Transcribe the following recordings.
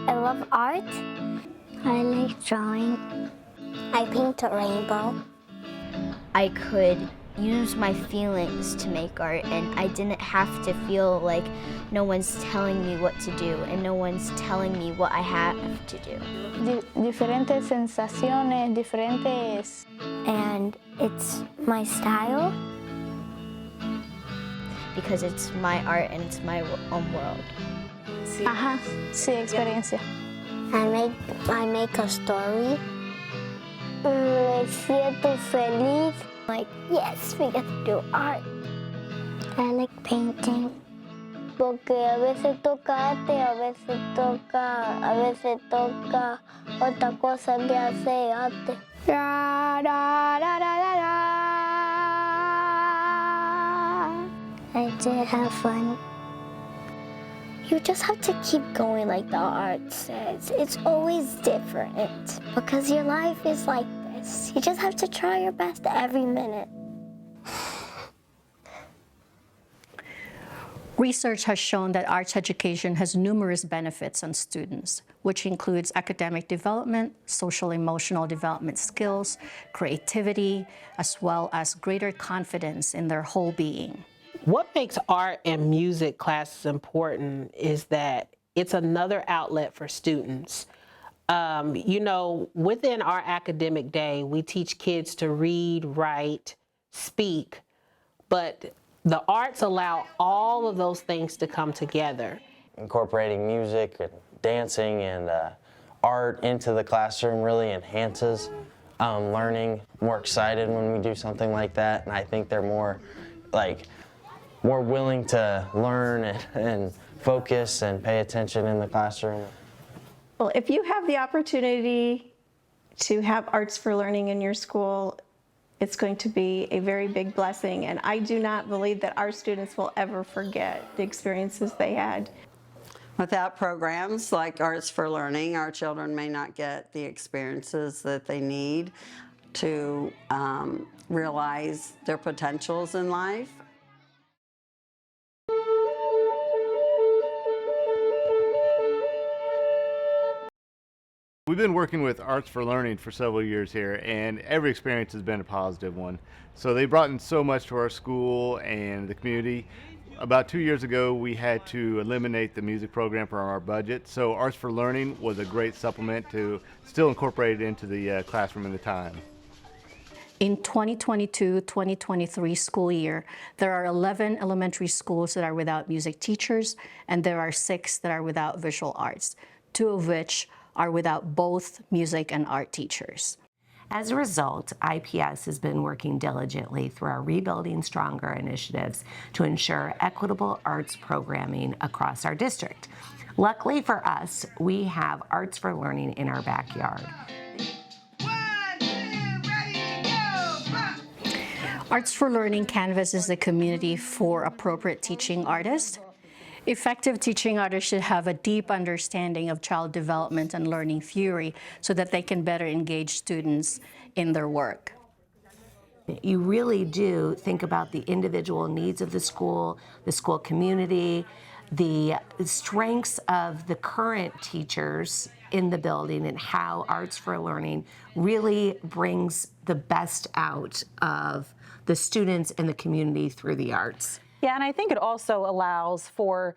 I love art. I like drawing. I paint a rainbow. I could use my feelings to make art, and I didn't have to feel like no one's telling me what to do and no one's telling me what I have to do. Diferentes sensaciones, diferentes. And it's my style. Because it's my art and it's my own world. Ajá, sí, experiencia. I make a story. Me siento feliz. Like, yes, we get to do art. I like painting. Porque a veces toca arte, a veces toca otra cosa que hace arte. Da, da, da, da, da, da. I did have fun. You just have to keep going like the art says. It's always different because your life is like this. You just have to try your best every minute. Research has shown that arts education has numerous benefits on students, which includes academic development, social-emotional development skills, creativity, as well as greater confidence in their whole being. What makes art and music classes important is that it's another outlet for students. You know, within our academic day, we teach kids to read, write, speak, but the arts allow all of those things to come together. Incorporating music and dancing and art into the classroom really enhances learning. More excited when we do something like that, and I think they're more willing to learn and focus and pay attention in the classroom. Well, if you have the opportunity to have Arts for Learning in your school, it's going to be a very big blessing, and I do not believe that our students will ever forget the experiences they had. Without programs like Arts for Learning, our children may not get the experiences that they need to realize their potentials in life. We've been working with Arts for Learning for several years here, and every experience has been a positive one. So they brought in so much to our school and the community. About 2 years ago, we had to eliminate the music program from our budget, so Arts for Learning was a great supplement to still incorporate it into the classroom in the time. In 2022-2023 school year, there are 11 elementary schools that are without music teachers, and there are 6 that are without visual arts, 2 of which are without both music and art teachers. As a result, IPS has been working diligently through our Rebuilding Stronger initiatives to ensure equitable arts programming across our district. Luckily for us, we have Arts for Learning in our backyard. Arts for Learning canvasses the community for appropriate teaching artists. Effective teaching artists should have a deep understanding of child development and learning theory so that they can better engage students in their work. You really do think about the individual needs of the school community, the strengths of the current teachers in the building, and how Arts for Learning really brings the best out of the students and the community through the arts. Yeah, and I think it also allows for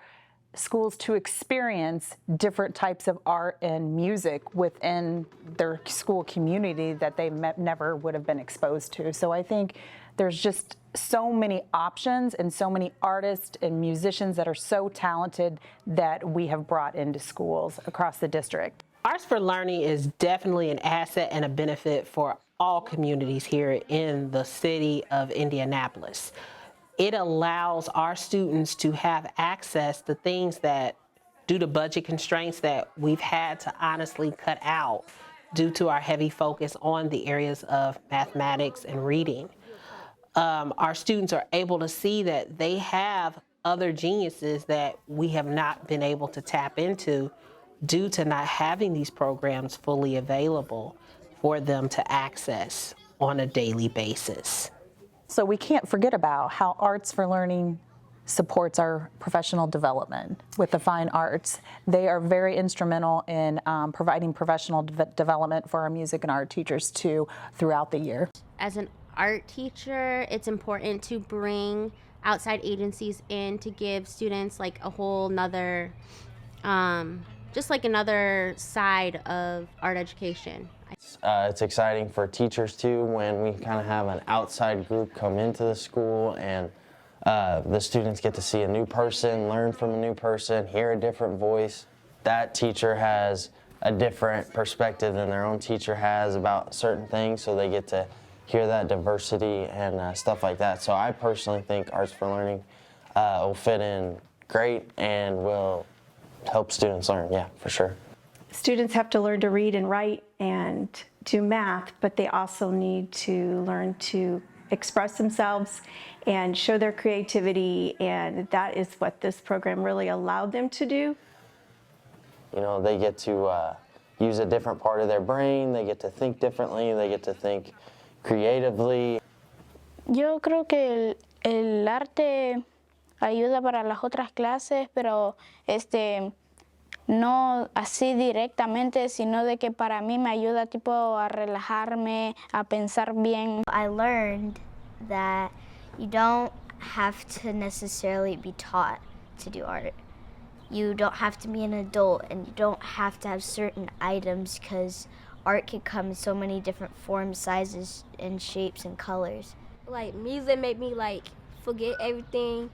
schools to experience different types of art and music within their school community that they never would have been exposed to. So I think there's just so many options and so many artists and musicians that are so talented that we have brought into schools across the district. Arts for Learning is definitely an asset and a benefit for all communities here in the city of Indianapolis. It allows our students to have access to things that, due to budget constraints, that we've had to honestly cut out due to our heavy focus on the areas of mathematics and reading. Our students are able to see that they have other geniuses that we have not been able to tap into due to not having these programs fully available for them to access on a daily basis. So we can't forget about how Arts for Learning supports our professional development with the fine arts. They are very instrumental in providing professional development for our music and art teachers too throughout the year. As an art teacher, it's important to bring outside agencies in to give students like a whole nother, just like another side of art education. It's exciting for teachers too when we kind of have an outside group come into the school and the students get to see a new person, learn from a new person, hear a different voice. That teacher has a different perspective than their own teacher has about certain things, so they get to hear that diversity and stuff like that. So I personally think Arts for Learning will fit in great and will help students learn, yeah, for sure. Students have to learn to read and write and do math, but they also need to learn to express themselves and show their creativity, and that is what this program really allowed them to do. You know, they get to use a different part of their brain, they get to think differently, they get to think creatively. Yo creo que el arte ayuda para las otras clases, pero no así directamente, sino de que para mí me ayuda tipo a relajarme, a pensar bien. I learned that you don't have to necessarily be taught to do art. You don't have to be an adult, and you don't have to have certain items, because art can come in so many different forms, sizes, and shapes and colors. Like, music made me like forget everything,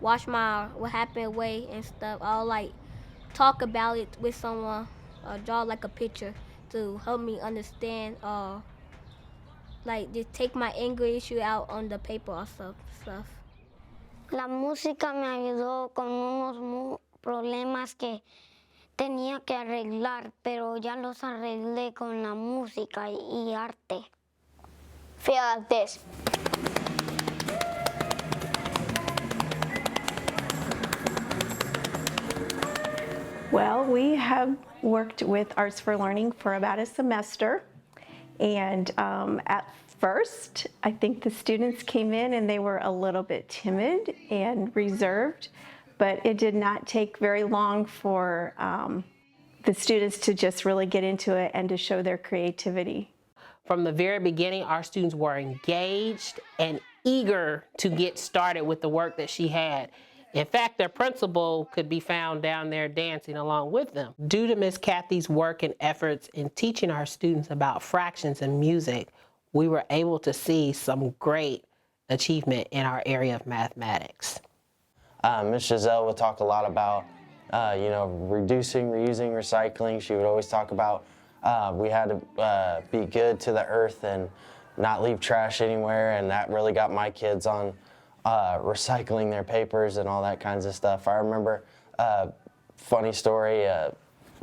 wash my what happened away and stuff. I'll like talk about it with someone, draw like a picture to help me understand, like just take my anger issue out on the paper or stuff. La música me ayudó con unos problemas que tenía que arreglar, pero ya los arreglé con la música y arte. Feel like this. Well, we have worked with Arts for Learning for about a semester, and at first, I think the students came in and they were a little bit timid and reserved, but it did not take very long for the students to just really get into it and to show their creativity. From the very beginning, our students were engaged and eager to get started with the work that she had. In fact, their principal could be found down there dancing along with them. Due to Miss Kathy's work and efforts in teaching our students about fractions and music, we were able to see some great achievement in our area of mathematics. Ms. Giselle would talk a lot about, reducing, reusing, recycling. She would always talk about we had to be good to the earth and not leave trash anywhere, and that really got my kids on recycling their papers and all that kinds of stuff. I remember funny story,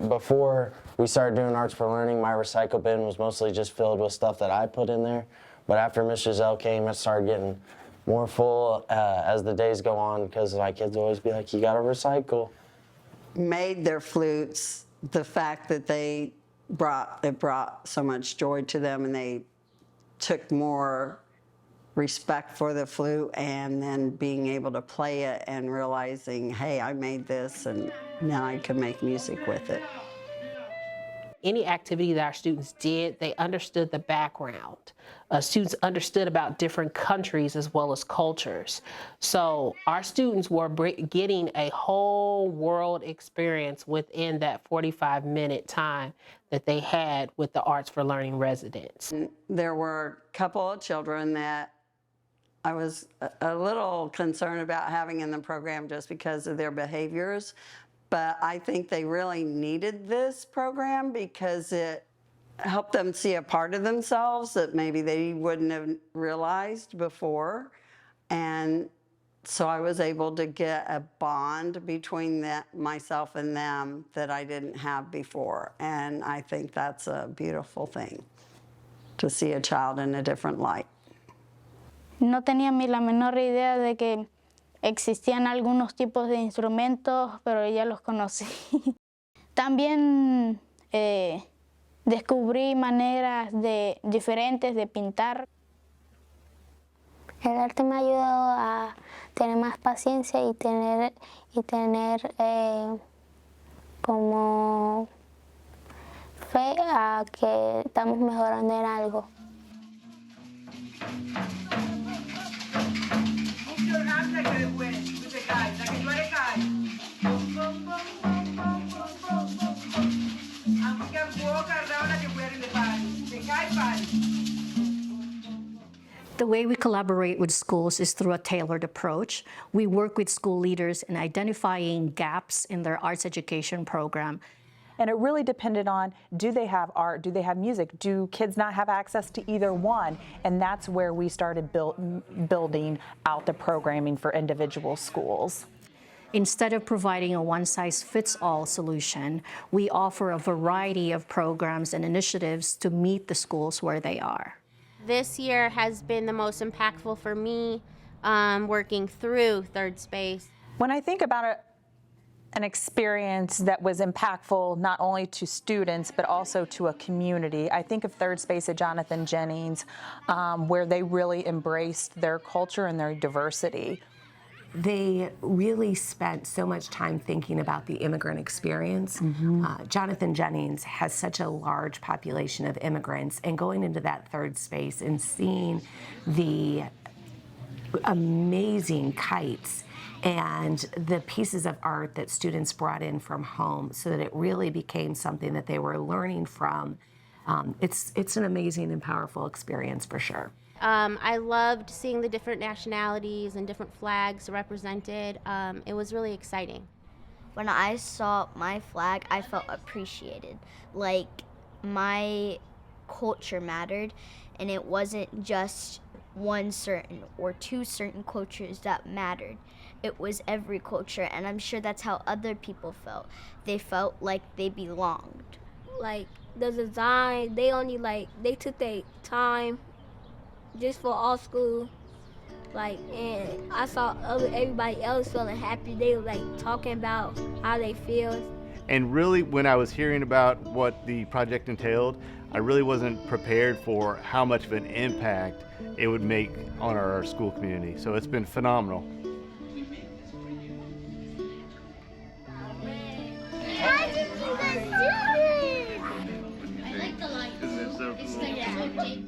before we started doing Arts for Learning, my recycle bin was mostly just filled with stuff that I put in there. But after Miss Giselle came, it started getting more full as the days go on, because my kids always be like, you gotta recycle. Made their flutes, the fact that it brought so much joy to them, and they took more respect for the flute, and then being able to play it and realizing, hey, I made this and now I can make music with it. Any activity that our students did, they understood the background. Students understood about different countries as well as cultures. So our students were getting a whole world experience within that 45-minute time that they had with the Arts for Learning residents. There were a couple of children that I was a little concerned about having in the program just because of their behaviors, but I think they really needed this program because it helped them see a part of themselves that maybe they wouldn't have realized before. And so I was able to get a bond between myself and them that I didn't have before. And I think that's a beautiful thing, to see a child in a different light. No tenía ni la menor idea de que existían algunos tipos de instrumentos, pero ya los conocí. También descubrí maneras diferentes de pintar. El arte me ha ayudado a tener más paciencia y tener como fe a que estamos mejorando en algo. The way we collaborate with schools is through a tailored approach. We work with school leaders in identifying gaps in their arts education program. And it really depended on, do they have art, do they have music, do kids not have access to either one? And that's where we started building out the programming for individual schools. Instead of providing a one-size-fits-all solution, we offer a variety of programs and initiatives to meet the schools where they are. This year has been the most impactful for me, working through Third Space. When I think about an experience that was impactful not only to students but also to a community, I think of Third Space at Jonathan Jennings, where they really embraced their culture and their diversity. They really spent so much time thinking about the immigrant experience. Jonathan Jennings has such a large population of immigrants, and going into that Third Space and seeing the amazing kites and the pieces of art that students brought in from home so that it really became something that they were learning from. It's an amazing and powerful experience for sure. I loved seeing the different nationalities and different flags represented. It was really exciting. When I saw my flag, I felt appreciated. Like my culture mattered, and it wasn't just one certain or two certain cultures that mattered. It was every culture, and I'm sure that's how other people felt. They felt like they belonged. Like the design, they took their time just for all school, and I saw everybody else feeling happy. They were talking about how they feel. And really, when I was hearing about what the project entailed, I really wasn't prepared for how much of an impact it would make on our school community. So it's been phenomenal. How did you guys do this? I like the light. Isn't it so cool?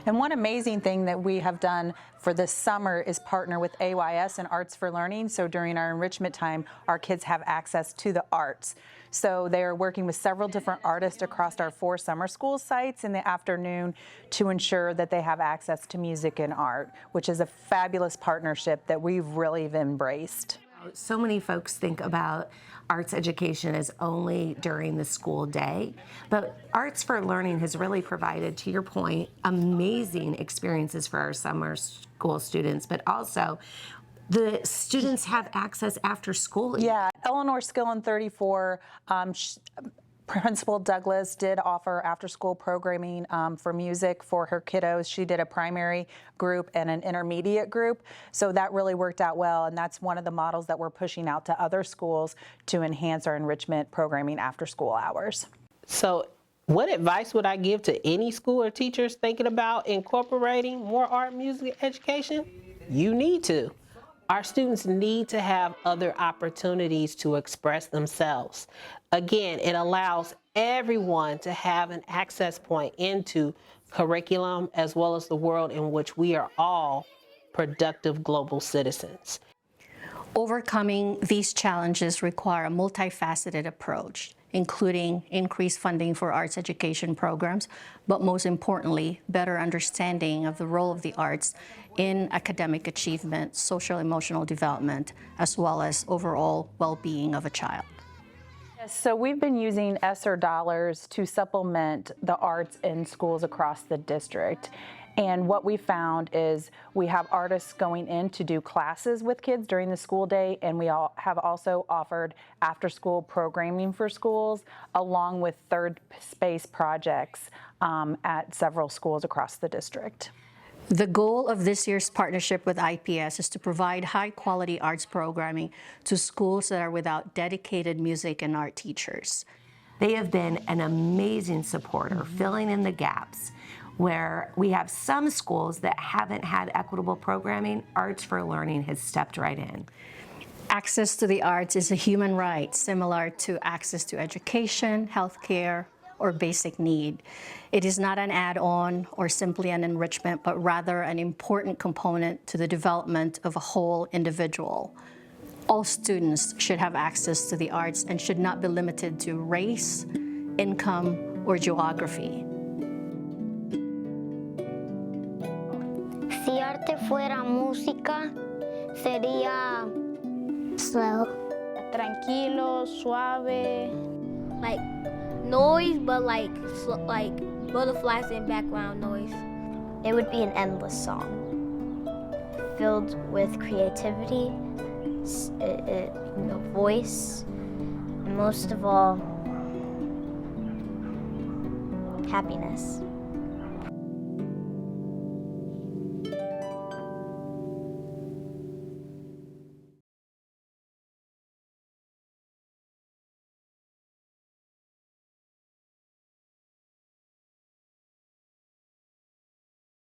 And one amazing thing that we have done for this summer is partner with AYS and Arts for Learning. So during our enrichment time, our kids have access to the arts. So they are working with several different artists across our 4 summer school sites in the afternoon to ensure that they have access to music and art, which is a fabulous partnership that we've really embraced. So many folks think about arts education as only during the school day, but Arts for Learning has really provided, to your point, amazing experiences for our summer school students, but also the students have access after school. Yeah, Eleanor Skillen 34, Principal Douglas did offer after-school programming for music for her kiddos. She did a primary group and an intermediate group, so that really worked out well, and that's one of the models that we're pushing out to other schools to enhance our enrichment programming after school hours. So what advice would I give to any school or teachers thinking about incorporating more art music education? You need to. Our students need to have other opportunities to express themselves. Again, it allows everyone to have an access point into curriculum as well as the world in which we are all productive global citizens. Overcoming these challenges require a multifaceted approach, including increased funding for arts education programs, but most importantly, better understanding of the role of the arts in academic achievement, social emotional development, as well as overall well-being of a child. Yes, so we've been using ESSER dollars to supplement the arts in schools across the district. And what we found is we have artists going in to do classes with kids during the school day, and we have also offered after-school programming for schools, along with Third Space projects at several schools across the district. The goal of this year's partnership with IPS is to provide high-quality arts programming to schools that are without dedicated music and art teachers. They have been an amazing supporter, filling in the gaps. where we have some schools that haven't had equitable programming, Arts for Learning has stepped right in. Access to the arts is a human right, similar to access to education, healthcare, or basic need. It is not an add-on or simply an enrichment, but rather an important component to the development of a whole individual. All students should have access to the arts and should not be limited to race, income, or geography. Si arte fuera música, sería slow. Tranquilo, suave. Like noise, but like butterflies in background noise. It would be an endless song, filled with creativity, voice, and most of all, happiness.